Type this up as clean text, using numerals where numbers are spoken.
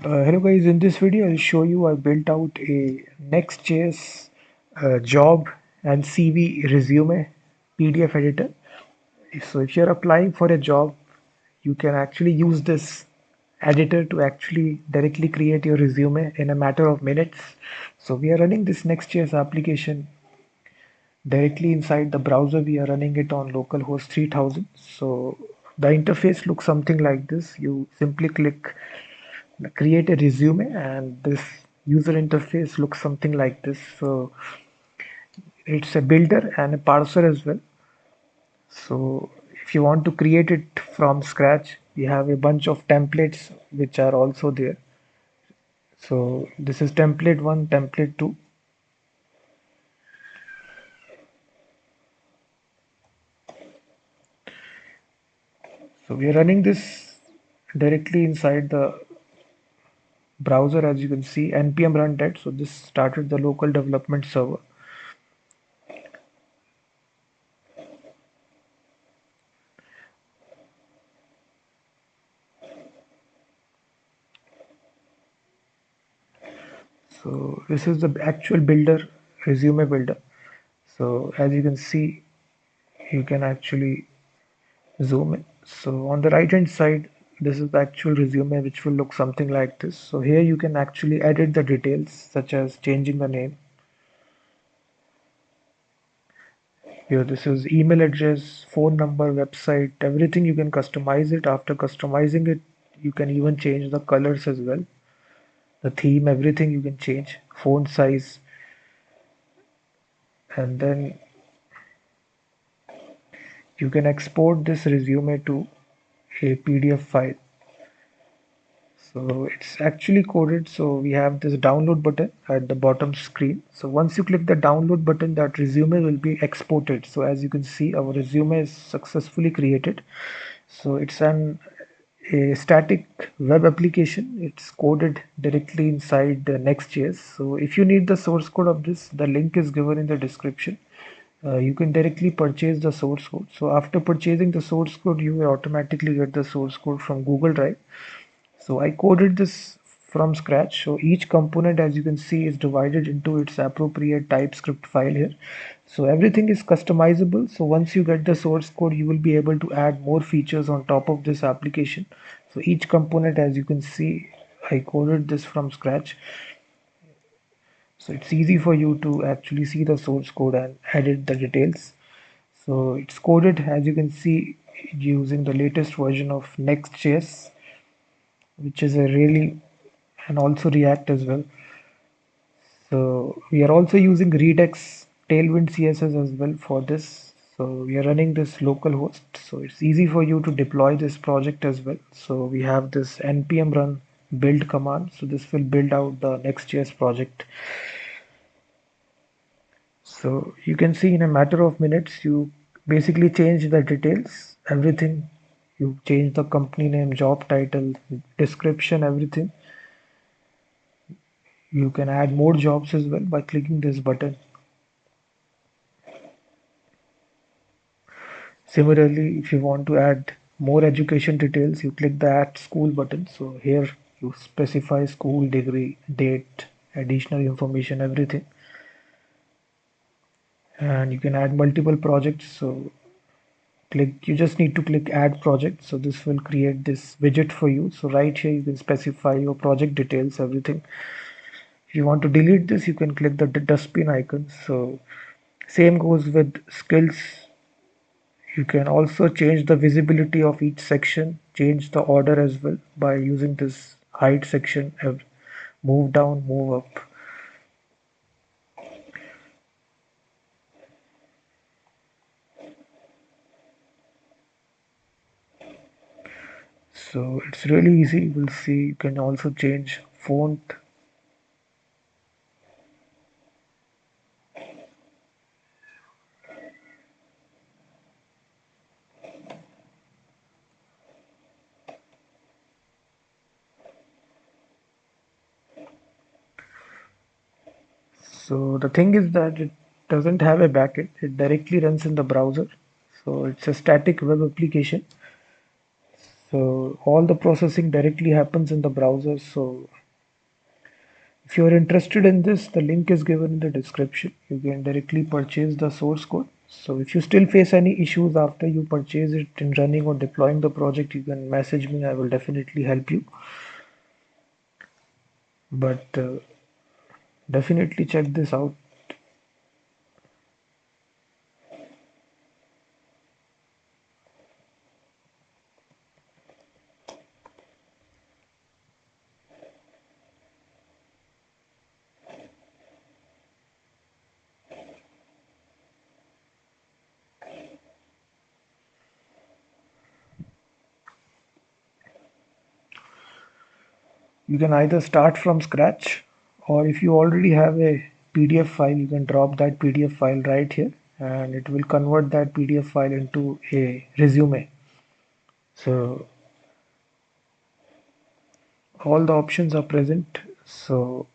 Hello guys, in this video I'll show you I built out a Next.js job and CV resume PDF editor. So if you're applying for a job, you can actually use this editor to actually directly create your resume in a matter of minutes. So we are running this Next.js application directly inside the browser. We are running it on localhost 3000. So the interface looks something like this. You simply click create a resume and this user interface looks something like this. So it's a builder and a parser as well. So if you want to create it from scratch, we have a bunch of templates which are also there. So this is template 1, template 2. So we are running this directly inside the browser. As you can see, npm run that. So this started the local development server. So this is the actual builder, resume builder. So as you can see, you can actually zoom in. So on the right hand side, this is the actual resume, which will look something like this. So here you can actually edit the details, such as changing the name. Here this is email address, phone number, website, everything. You can customize it. After customizing it, you can even change the colors as well. The theme, everything you can change. Font size, and then you can export this resume to a PDF file. So it's actually coded. So we have this download button at the bottom screen. So once you click the download button, that resume will be exported. So as you can see, our resume is successfully created. So it's a static web application. It's coded directly inside the Next.js. So if you need the source code of this, the link is given in the description. You can directly purchase the source code. So after purchasing the source code, you will automatically get the source code from Google Drive. So I coded this from scratch. So each component, as you can see, is divided into its appropriate TypeScript file here. So everything is customizable. So once you get the source code, you will be able to add more features on top of this application. So each component, as you can see, I coded this from scratch. So it's easy for you to actually see the source code and edit the details. So it's coded, as you can see, using the latest version of Next.js, which is a really, and also React as well. So we are also using Redux Tailwind CSS as well for this. So we are running this local host. So it's easy for you to deploy this project as well. So we have this npm run build command. So this will build out the Next.js project. So you can see in a matter of minutes, you basically change the details, everything. You change the company name, job title, description, everything. You can add more jobs as well by clicking this button. Similarly, if you want to add more education details, you click the add school button. So here you specify school, degree, date, additional information, everything. And you can add multiple projects. So you just need to click add project. So this will create this widget for you. So right here you can specify your project details, everything. If you want to delete this, you can click the dustbin icon. So same goes with skills. You can also change the visibility of each section, change the order as well by using this hide section, move down, move up. So it's really easy. You will see you can also change font. So the thing is that it doesn't have a backend. It directly runs in the browser. So it's a static web application. So all the processing directly happens in the browser. So if you're interested in this, the link is given in the description. You can directly purchase the source code. So if you still face any issues after you purchase it in running or deploying the project, you can message me. I will definitely help you. But definitely check this out. You can either start from scratch, or if you already have a PDF file, you can drop that PDF file right here and it will convert that PDF file into a resume. So all the options are present. So